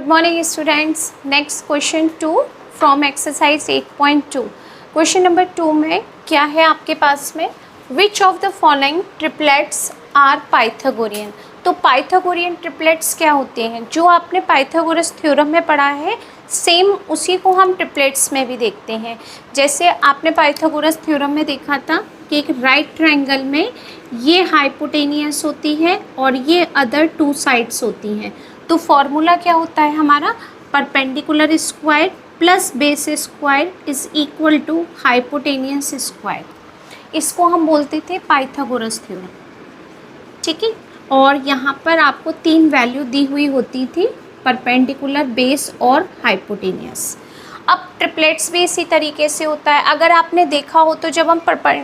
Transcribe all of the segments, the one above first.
Good morning students. Next question 2 from exercise 8.2. Question number 2 में क्या है आपके पास में? Which of the following triplets are Pythagorean? तो पाइथागोरियन ट्रिपलेट्स क्या होते हैं? जो आपने पाइथागोरस थ्योरम में पढ़ा है सेम उसी को हम ट्रिपलेट्स में भी देखते हैं। जैसे आपने पाइथागोरस थ्योरम में देखा था कि एक राइट ट्रायंगल में ये हाइपोटेनियस होती है और ये अदर टू साइड्स होती हैं। तो फॉर्मूला क्या होता है हमारा? Perpendicular square plus base square is equal to hypotenuse square. इसको हम बोलते थे पाइथागोरस थ्योरम, ठीक है। और यहाँ पर आपको 3 वैल्यू दी हुई होती थी, परपेंडिकुलर, बेस और हाइपोटेनियस। अब ट्रिपलेट्स भी इसी तरीके से होता है। अगर आपने देखा हो तो जब हम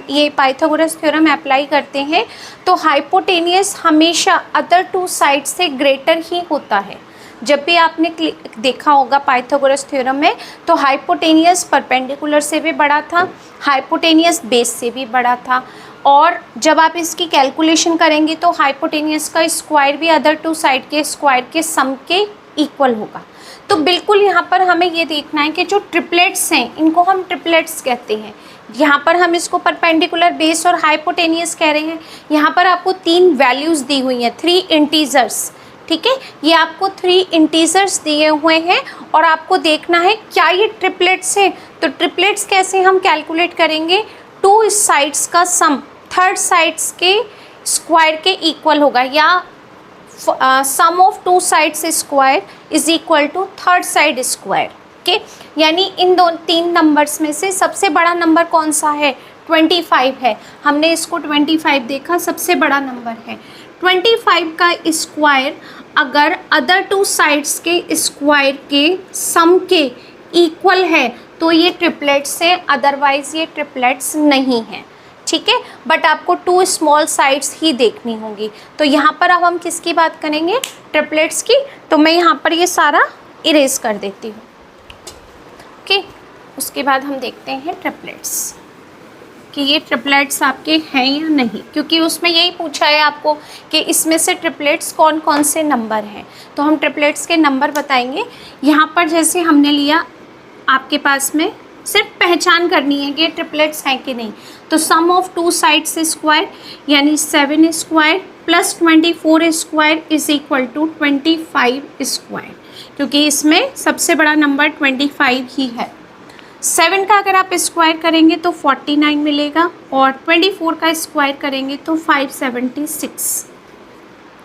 ये पाइथागोरस थ्योरम अप्लाई करते हैं तो हाइपोटेनियस हमेशा अदर टू साइड से ग्रेटर ही होता है। जब भी आपने देखा होगा पाइथागोरस थ्योरम में तो हाइपोटेनियस परपेंडिकुलर से भी बड़ा था, हाइपोटेनियस बेस से भी बड़ा था। और जब आप इसकी कैलकुलेशन करेंगे तो हाइपोटेनियस का स्क्वायर भी अदर टू साइड के स्क्वायर के सम के इक्वल होगा। तो बिल्कुल यहाँ पर हमें ये देखना है कि जो ट्रिपलेट्स हैं इनको हम ट्रिपलेट्स कहते हैं। यहाँ पर हम इसको परपेंडिकुलर, बेस और हाइपोटेनियस कह रहे हैं। यहाँ पर आपको 3 वैल्यूज़ दी हुई हैं, 3 इंटीजर्स, ठीक है। ये आपको 3 इंटीजर्स दिए हुए हैं और आपको देखना है क्या ये ट्रिपलेट्स हैं। तो ट्रिपलेट्स कैसे हम कैलकुलेट करेंगे? 2 साइड्स का सम थर्ड साइड्स के स्क्वायर के इक्वल होगा, या sum of 2 sides square is equal to third side square, okay. यानी इन 3 नंबर्स में से सबसे बड़ा नंबर कौन सा है? 25 है। हमने इसको 25 देखा, सबसे बड़ा नंबर है। 25 का स्क्वायर अगर अदर 2 साइड्स के स्क्वायर के सम के इक्वल है तो ये ट्रिपलेट्स हैं, अदरवाइज ये ट्रिपलेट्स नहीं हैं, ठीक है। बट आपको 2 स्मॉल साइड्स ही देखनी होंगी। तो यहाँ पर अब हम किसकी बात करेंगे? ट्रिपलेट्स की। तो मैं यहाँ पर ये सारा इरेज कर देती हूँ, ओके। उसके बाद हम देखते हैं ट्रिपलेट्स कि ये ट्रिपलेट्स आपके हैं या नहीं, क्योंकि उसमें यही पूछा है आपको कि इसमें से ट्रिपलेट्स कौन कौन से नंबर हैं। तो हम ट्रिपलेट्स के नंबर बताएंगे। यहाँ पर जैसे हमने लिया, आपके पास में सिर्फ पहचान करनी है कि ट्रिपलेट्स हैं कि नहीं। तो सम ऑफ 2 साइड्स स्क्वायर यानी 7 square plus 24 square is equal to 25 square, क्योंकि इसमें सबसे बड़ा नंबर 25 ही है। 7 का अगर आप स्क्वायर करेंगे तो 49 मिलेगा और 24 का स्क्वायर करेंगे तो 576,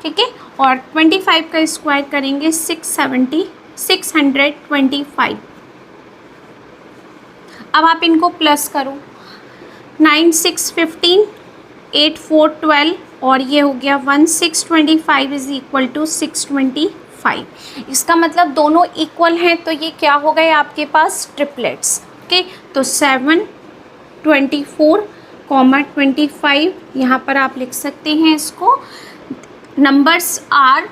ठीक है। और 25 का स्क्वायर करेंगे 625। अब आप इनको प्लस करो, 9 6 15, 8 4 12 और ये हो गया 1 625 इज इक्वल टू 625। इसका मतलब दोनों इक्वल हैं, तो ये क्या हो गए आपके पास? Triplets, okay. तो 7 24 25 यहाँ पर आप लिख सकते हैं इसको। Numbers are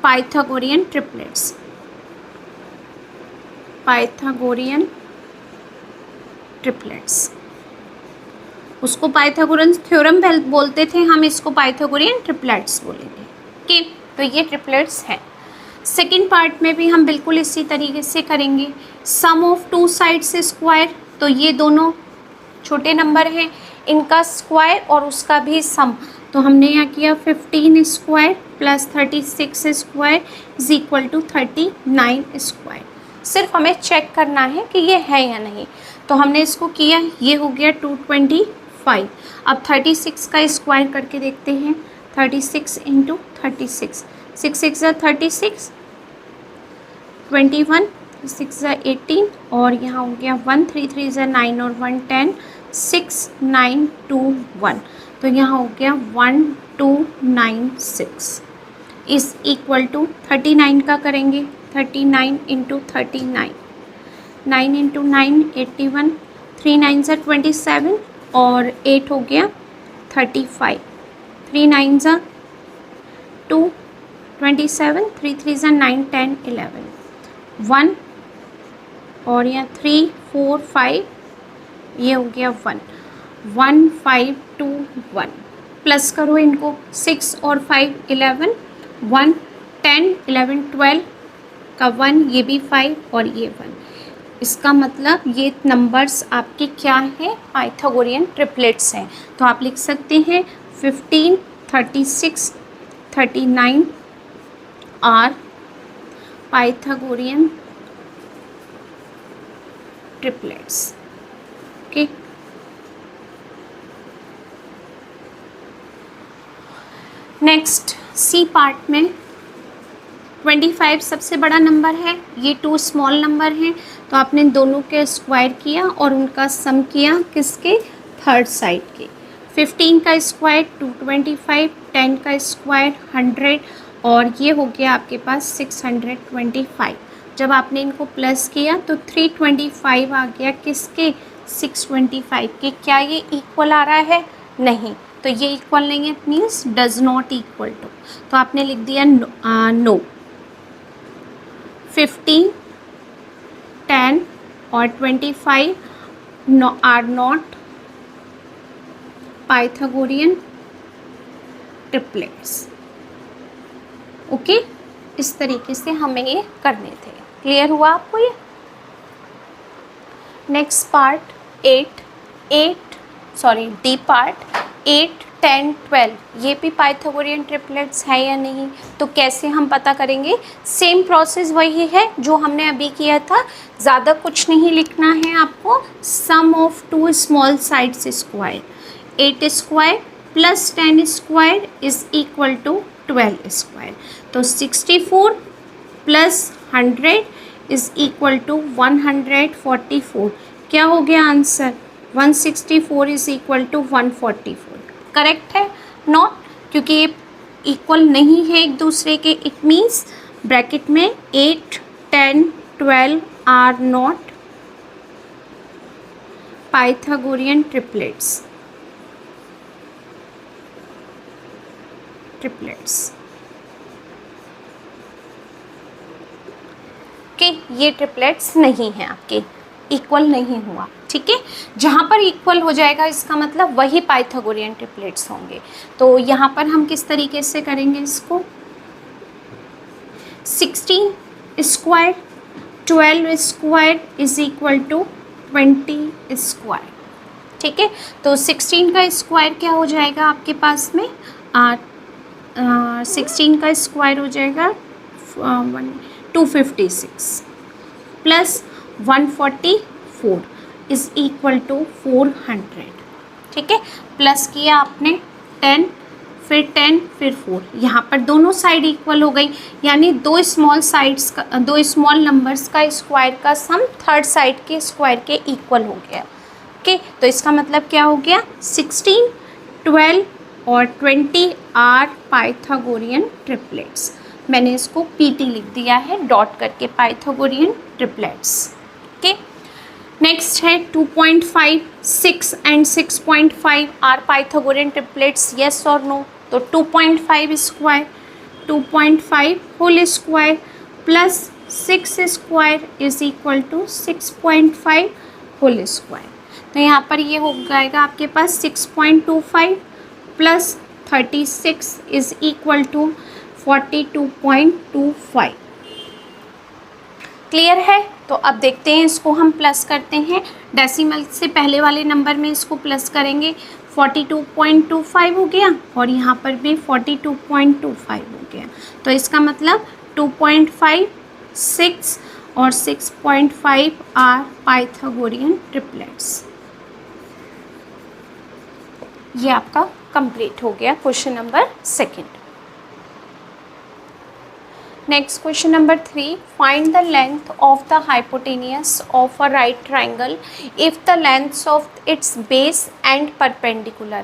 Pythagorean triplets, Pythagorean triplets. उसको पाइथागोरस थ्योरम बोलते थे, हम इसको पाइथागोरियन ट्रिपलेट्स बोलेंगे, ओके। तो ये ट्रिपलेट्स हैं। सेकंड पार्ट में भी हम बिल्कुल इसी तरीके से करेंगे। सम ऑफ 2 साइड्स स्क्वायर, तो ये दोनों छोटे नंबर हैं, इनका स्क्वायर और उसका भी सम। तो हमने यहाँ किया 15 square plus 36 square is equal to 39 square. सिर्फ हमें चेक करना है कि ये है या नहीं। तो हमने इसको किया, ये हो गया 225। अब 36 का स्क्वायर करके देखते हैं। 36 इंटू 36, 6 6 36, 21, 6 18 और यहाँ हो गया 1 3 3 9 और 1 10, 6 9 2 1। तो यहाँ हो गया 1296 इज इक्वल टू 39 का करेंगे। 39 इंटू 39, 9 इंटू 9 81, 3 9 ज़ा 27 और 8 हो गया 35, 3 9 ज़ा 2 27, 3 3 ज़ा 9 10 11, 1 और यहाँ 3 4 5, ये हो गया 1 1 5 2 1। प्लस करो इनको, 6 और 5 11, 1 10, 11, 12 का 1, ये भी 5 और ये 1। इसका मतलब ये नंबर्स आपके क्या है, पाइथागोरियन ट्रिपलेट्स हैं। तो आप लिख सकते हैं 15, 36, 39 are Pythagorean triplets. Okay, next C part में 25 सबसे बड़ा नंबर है, ये 2 स्मॉल नंबर हैं, तो आपने दोनों के स्क्वायर किया और उनका सम किया किसके, थर्ड साइड के। 15 का स्क्वायर 225, 10 का स्क्वायर 100 और ये हो गया आपके पास 625। जब आपने इनको प्लस किया तो 325 आ गया किसके, 625 के। क्या ये इक्वल आ रहा है, नहीं, तो ये इक्वल नहीं है, means does not equal to. तो आपने लिख दिया नो। 15, 10 और 25 are not Pythagorean triplets. Okay, इस तरीके से हमें ये करने थे। क्लियर हुआ आपको ये? नेक्स्ट पार्ट डी पार्ट 8, 10, 12 ये भी पाइथागोरियन ट्रिपलेट्स है या नहीं। तो कैसे हम पता करेंगे, सेम प्रोसेस वही है जो हमने अभी किया था, ज़्यादा कुछ नहीं लिखना है आपको। Sum of 2 small sides square, 8 square plus 10 square is equal to 12 square. तो 64 प्लस 100 इज इक्वल टू 144। क्या हो गया answer, 164 is equal to 144। Correct है? नॉट, क्योंकि ये इक्वल नहीं है एक दूसरे के। इट मीन्स ब्रैकेट में 8, 10, 12 आर नॉट पाइथागोरियन ट्रिपलेट्स। कि ये ट्रिपलेट्स नहीं हैं आपके, इक्वल नहीं हुआ। ठीक है, जहाँ पर इक्वल हो जाएगा इसका मतलब वही पाइथागोरियन ट्रिपलेट्स होंगे। तो यहाँ पर हम किस तरीके से करेंगे इसको, 16 square 12 square is equal to 20 square. ठीक है, तो 16 का स्क्वायर क्या हो जाएगा आपके पास में, 16 का स्क्वायर हो जाएगा 256 प्लस 144 इज इक्वल टू 400। ठीक है, प्लस किया आपने 10 फिर 10 फिर 4, यहाँ पर दोनों साइड इक्वल हो गई, यानी दो स्मॉल नंबर्स का स्क्वायर का सम थर्ड साइड के स्क्वायर के इक्वल हो गया। ओके, तो इसका मतलब क्या हो गया, 16, 12 और 20 आर पाइथागोरियन ट्रिपलेट्स। मैंने इसको पीटी लिख दिया है डॉट करके, पाइथागोरियन ट्रिपलेट्स। ओके, नेक्स्ट है 2.5, 6 and 6.5 are Pythagorean triplets, yes और नो। तो 2.5 square 2.5 whole square plus 6 square is equal to 6.5 whole square. तो यहाँ पर ये हो जाएगा आपके पास 6.25 plus 36 is equal to 42.25। Clear है? तो अब देखते हैं, इसको हम प्लस करते हैं, डेसिमल से पहले वाले नंबर में इसको प्लस करेंगे। 42.25 हो गया और यहाँ पर भी 42.25 हो गया। तो इसका मतलब 2.5, 6 और 6.5 आर पाइथागोरियन ट्रिपलेट्स। ये आपका कंप्लीट हो गया question number 2। Next question number 3, find the length of the hypotenuse of a right triangle if the lengths of its base and perpendicular.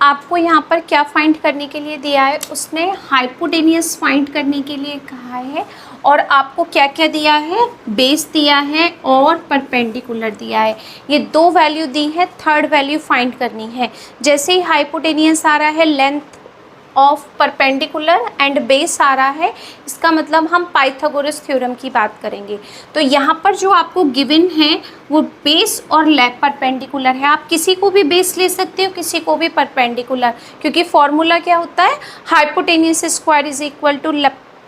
आपको यहाँ पर क्या फाइंड करने के लिए दिया है, उसने हाइपोटेनियस फाइंड करने के लिए कहा है और आपको क्या क्या दिया है, बेस दिया है और परपेंडिकुलर दिया है। ये दो वैल्यू दी है, थर्ड वैल्यू फाइंड करनी है। जैसे ही हाइपोटेनियस आ रहा है, length of perpendicular and base आ रहा है, इसका मतलब हम पाइथागोरस थ्योरम की बात करेंगे। तो यहाँ पर जो आपको गिवन है वो बेस और परपेंडिकुलर है। आप किसी को भी बेस ले सकते हो, किसी को भी परपेंडिकुलर, क्योंकि फॉर्मूला क्या होता है, hypotenuse square is equal to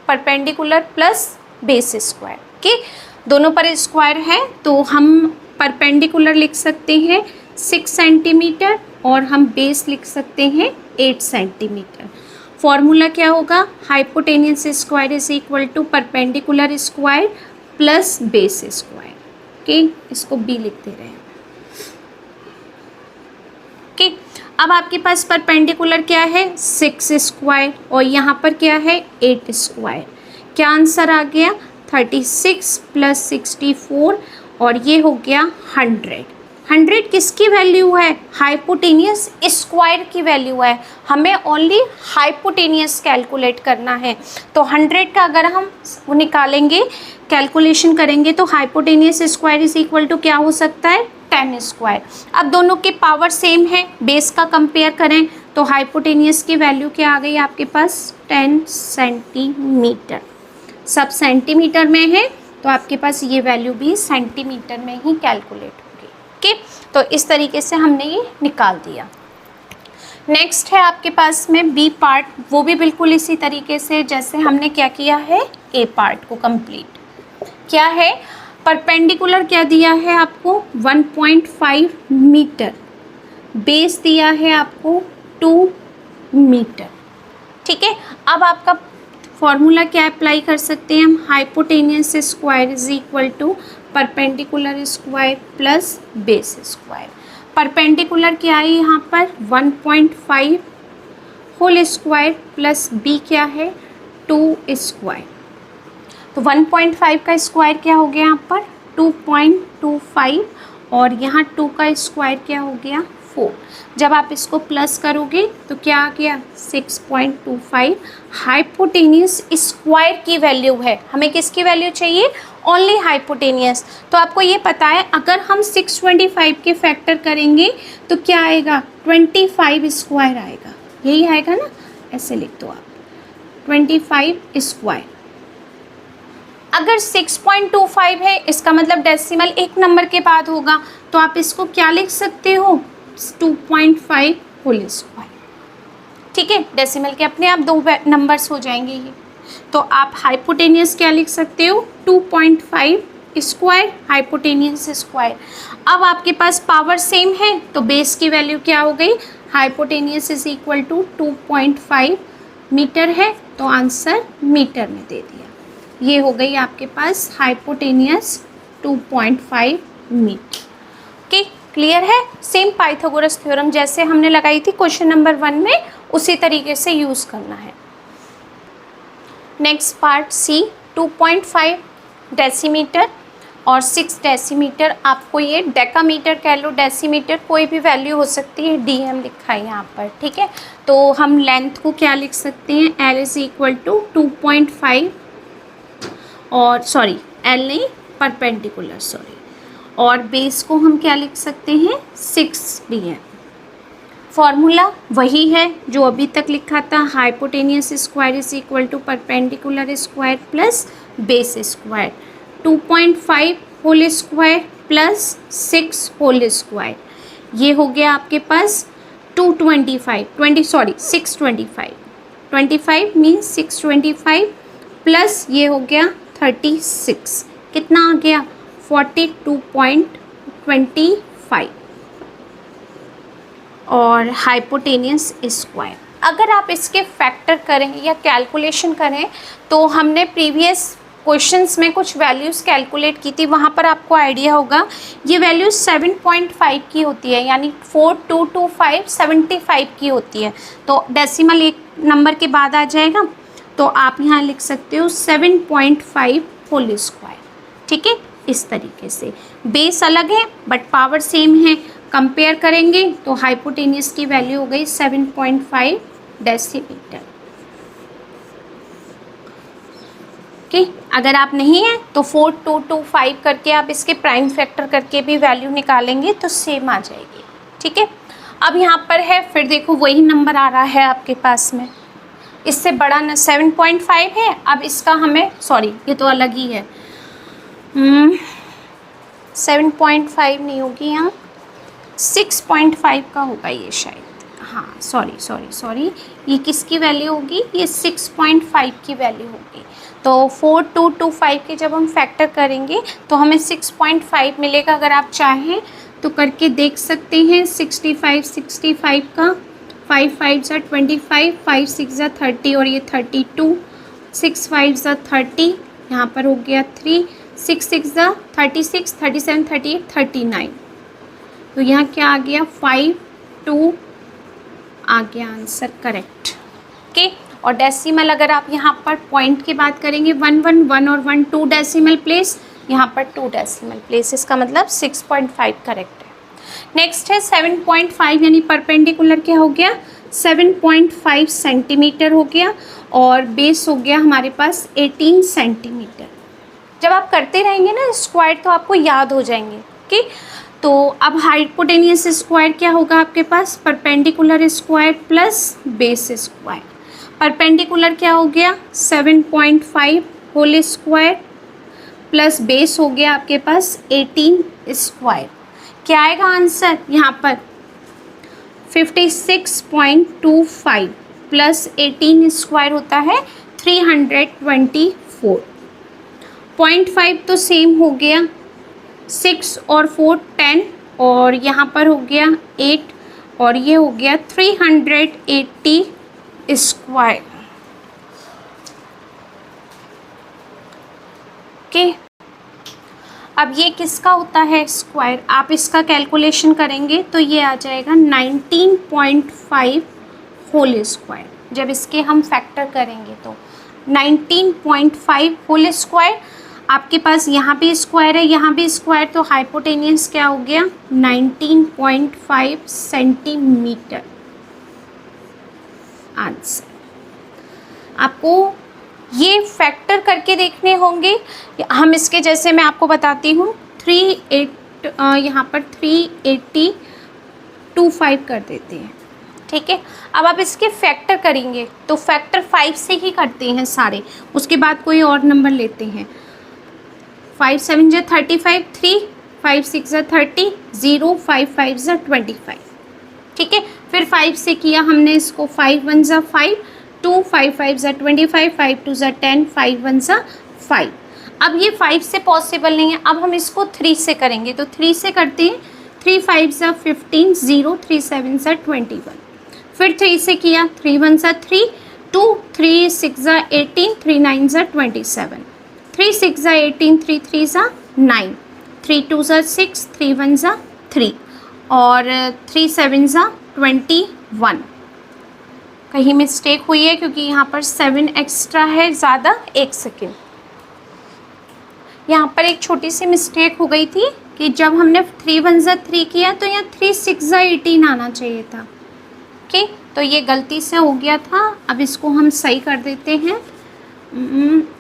perpendicular plus base square. Okay, दोनों पर स्क्वायर है तो हम परपेंडिकुलर लिख सकते हैं 6 सेंटीमीटर और हम बेस लिख सकते हैं 8 सेंटीमीटर। फॉर्मूला क्या होगा, hypotenuse square is equal to perpendicular square plus base square. Okay, इसको बी लिख दे रहे हैं। ओके, अब आपके पास परपेंडिकुलर क्या है 6 स्क्वायर और यहाँ पर क्या है 8 स्क्वायर। क्या आंसर आ गया 36 प्लस 64 और ये हो गया 100। 100 किसकी वैल्यू है, हाइपोटेनियस स्क्वायर की वैल्यू है। हमें ओनली हाइपोटेनियस कैलकुलेट करना है। तो 100 का अगर हम निकालेंगे, कैलकुलेशन करेंगे तो hypotenuse square is equal to क्या हो सकता है 10 स्क्वायर। अब दोनों की पावर सेम है, बेस का कंपेयर करें तो हाइपोटेनियस की वैल्यू क्या आ गई आपके पास 10 सेंटीमीटर। सब सेंटीमीटर में है तो आपके पास ये वैल्यू भी सेंटीमीटर में ही कैलकुलेट होगी। ओके, तो इस तरीके से हमने ये निकाल दिया। नेक्स्ट है आपके पास में बी पार्ट, वो भी बिल्कुल इसी तरीके से जैसे हमने क्या किया है ए पार्ट को कंप्लीट। क्या है, परपेंडिकुलर क्या दिया है आपको 1.5 मीटर, बेस दिया है आपको 2 मीटर। ठीक है, अब आपका फॉर्मूला क्या अप्लाई कर सकते हैं हम, hypotenuse square is equal to perpendicular square plus base square. Perpendicular क्या है यहाँ पर 1.5 होल स्क्वायर प्लस बी क्या है 2 स्क्वायर। तो 1.5 का स्क्वायर क्या हो गया यहाँ पर 2.25 और यहाँ 2 का स्क्वायर क्या हो गया 4। जब आप इसको प्लस करोगे तो क्या आ गया 6.25। हाइपोटेनियस स्क्वायर की वैल्यू है, हमें किसकी वैल्यू चाहिए, ओनली हाइपोटेनियस। तो आपको ये पता है अगर हम 625 के फैक्टर करेंगे तो क्या आएगा 25 स्क्वायर आएगा, यही आएगा ना, ऐसे लिख दो आप 25 स्क्वायर। अगर 6.25 है इसका मतलब डेसिमल एक नंबर के बाद होगा तो आप इसको क्या लिख सकते हो 2.5 होल स्क्वायर। ठीक है, डेसिमल के अपने आप 2 नंबर्स हो जाएंगे ये। तो आप हाइपोटेनियस क्या लिख सकते हो 2.5 स्क्वायर हाइपोटेनियस स्क्वायर। अब आपके पास पावर सेम है तो बेस की वैल्यू क्या हो गई, hypotenuse is equal to 2.5 metre है तो आंसर मीटर में दे दिया। ये हो गई आपके पास हाइपोटेनियस 2.5 मीटर। ओके, क्लियर है। सेम पाइथागोरस थ्योरम जैसे हमने लगाई थी क्वेश्चन नंबर 1 में उसी तरीके से यूज़ करना है। नेक्स्ट पार्ट सी, 2.5 डेसीमीटर और 6 डेसीमीटर। आपको ये डेकामीटर कह लो, डेसीमीटर कोई भी वैल्यू हो सकती है, डीएम लिखा है यहाँ पर। ठीक है, तो हम लेंथ को क्या लिख सकते हैं, एल इज इक्वल टू 2.5 और सॉरी एल नहीं परपेंडिकुलर सॉरी, और बेस को हम क्या लिख सकते हैं 6 डीएम। फॉर्मूला वही है जो अभी तक लिखा था, hypotenuse square is equal to perpendicular square plus base square. 2.5 whole square plus 6 whole square, ये हो गया आपके पास 625 25 मीन्स 625 प्लस ये हो गया 36, कितना आ गया 42.25 और हाइपोटेनियस स्क्वायर। अगर आप इसके फैक्टर करें या कैलकुलेशन करें तो हमने प्रीवियस क्वेश्चंस में कुछ वैल्यूज़ कैलकुलेट की थी, वहाँ पर आपको आइडिया होगा ये वैल्यू 7.5 की होती है, यानी 4225 75 की होती है। तो डेसिमल एक नंबर के बाद आ जाएगा तो आप यहाँ लिख सकते हो 7.5 होल स्क्वायर। ठीक है, इस तरीके से बेस अलग है बट पावर सेम है, कंपेयर करेंगे तो हाइपोटेनियस की वैल्यू हो गई 7.5 डेसीमीटर। ओके, अगर आप नहीं हैं तो 4225 करके आप इसके प्राइम फैक्टर करके भी वैल्यू निकालेंगे तो सेम आ जाएगी। ठीक है, अब यहाँ पर है फिर देखो वही नंबर आ रहा है आपके पास में, इससे बड़ा न 7.5 है। अब इसका हमें सॉरी ये तो अलग ही है, 7.5 नहीं होगी यहाँ, 6.5 का होगा ये शायद, हाँ सॉरी ये किसकी वैल्यू होगी, ये 6.5 की वैल्यू होगी। तो 4225 के जब हम फैक्टर करेंगे तो हमें 6.5 मिलेगा। अगर आप चाहें तो करके देख सकते हैं। 65 का 5 5 ज़ा 25, 5 6 ज़ा 30 और ये 32, 6 5 ज़ा 30, यहाँ पर हो गया 3, 6 6 ज़ा 36, 37 38 39। तो यहाँ क्या आ गया 5 2 आ गया आंसर करेक्ट। ओके, और डेसिमल अगर आप यहाँ पर पॉइंट की बात करेंगे 1 1 1 और 1 2 डेसिमल प्लेस, यहाँ पर 2 डेसिमल प्लेस, इसका मतलब 6.5 करेक्ट है। नेक्स्ट है 7.5 यानी परपेंडिकुलर क्या हो गया 7.5 सेंटीमीटर हो गया और बेस हो गया हमारे पास 18 सेंटीमीटर। जब आप करते रहेंगे ना स्क्वायर तो आपको याद हो जाएंगे। ओके, तो अब हाइपोटेनियस स्क्वायर क्या होगा आपके पास, perpendicular square plus base square. Perpendicular क्या हो गया 7.5 होल स्क्वायर प्लस बेस हो गया आपके पास 18 स्क्वायर। क्या आएगा आंसर यहाँ पर 56.25 प्लस 18 स्क्वायर होता है 324। 0.5 तो सेम हो गया, 6 और 4 10 और यहाँ पर हो गया 8 और ये हो गया 380 स्क्वायर। ओके, अब ये किसका होता है स्क्वायर, आप इसका कैलकुलेशन करेंगे तो ये आ जाएगा 19.5 होल स्क्वायर। जब इसके हम फैक्टर करेंगे तो 19.5 होल स्क्वायर, आपके पास यहाँ भी स्क्वायर है यहाँ भी स्क्वायर, तो हाइपोटेनियस क्या हो गया 19.5 सेंटीमीटर आंसर। आपको ये फैक्टर करके देखने होंगे। हम इसके जैसे मैं आपको बताती हूँ 38 यहाँ पर 380.25 कर देते हैं। ठीक है, अब आप इसके फैक्टर करेंगे तो फैक्टर 5 से ही करते हैं सारे, उसके बाद कोई और नंबर लेते हैं। 5 7 ज़ा 35, 3 5 6 ज़ा 30, 0 5 5 ज़ा 25। ठीक है, फिर 5 से किया हमने इसको, 5 1 ज़ा 5, 2 5 5 ज़ा 25, 5 2 ज़ा 10, 5 1 ज़ा 5। अब ये 5 से पॉसिबल नहीं है, अब हम इसको 3 से करेंगे तो 3 से करते हैं। 3 5 ज़ा 15, 0 3 7 ज़ा 21। फिर 3 से किया, 3 1 ज़ा 3, 2 3 6 ज़ा 18, 3 9 ज़ा 27, 3 6 ज़ा 18, 3 3 ज़ा 9, 3 2 ज़ा 6, 3 1 ज़ा 3 और 3 7 ज़ा 21। कहीं मिस्टेक हुई है क्योंकि यहाँ पर 7 एक्स्ट्रा है ज़्यादा 1 सेकेंड। यहाँ पर एक छोटी सी मिस्टेक हो गई थी कि जब हमने 3 1 ज़ा 3 किया तो यहाँ 3 6 ज़ा 18 आना चाहिए था। ओके, तो ये गलती से हो गया था, अब इसको हम सही कर देते हैं।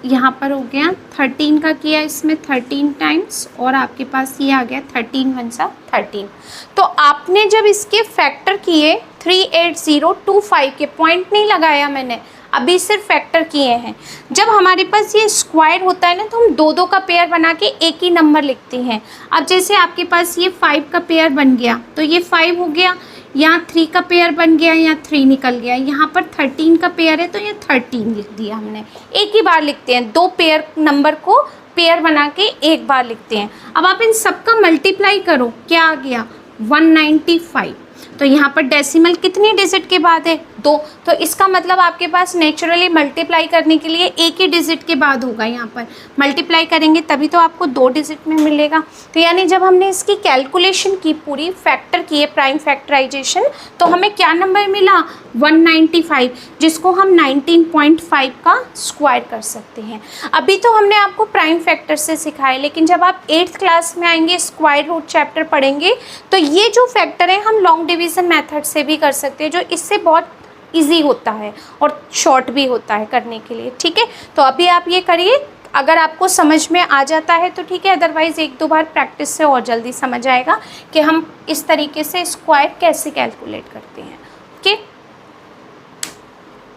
यहाँ पर हो गया 13 का किया इसमें 13 टाइम्स और आपके पास ये आ गया 13 1 ज़ा 13। तो आपने जब इसके फैक्टर किए 38025 के, पॉइंट नहीं लगाया मैंने, अभी सिर्फ फैक्टर किए हैं। जब हमारे पास ये स्क्वायर होता है ना तो हम दो दो का पेयर बना के एक ही नंबर लिखते हैं। अब जैसे आपके पास ये 5 का पेयर बन गया तो ये 5 हो गया, यहाँ 3 का पेयर बन गया, यहाँ 3 निकल गया, यहाँ पर 13 का पेयर है तो ये 13 लिख दिया हमने। एक ही बार लिखते हैं, दो पेयर नंबर को पेयर बना के एक बार लिखते हैं। अब आप इन सब का मल्टीप्लाई करो, क्या आ गया 195। तो यहाँ पर डेसिमल कितनी डिजिट के बाद है 2, तो इसका मतलब आपके पास नेचुरली मल्टीप्लाई करने के लिए एक ही डिजिट के बाद होगा। यहाँ पर मल्टीप्लाई करेंगे तभी तो आपको 2 डिजिट में मिलेगा। तो यानी जब हमने इसकी कैलकुलेशन की पूरी, फैक्टर किए प्राइम फैक्टराइजेशन, तो हमें क्या नंबर मिला 195, जिसको हम 19.5 का स्क्वायर कर सकते हैं। अभी तो हमने आपको प्राइम फैक्टर से सिखाया, लेकिन जब आप 8th क्लास में आएंगे स्क्वायर रूट चैप्टर पढ़ेंगे तो ये जो फैक्टर है हम लॉन्ग डिवीज़न मेथड से भी कर सकते हैं, जो इससे बहुत इजी होता है और शॉर्ट भी होता है करने के लिए। ठीक है, तो अभी आप ये करिए, अगर आपको समझ में आ जाता है तो ठीक है, अदरवाइज़ 1-2 बार प्रैक्टिस से और जल्दी समझ आएगा कि हम इस तरीके से स्क्वायर कैसे कैलकुलेट करते हैं। ओके।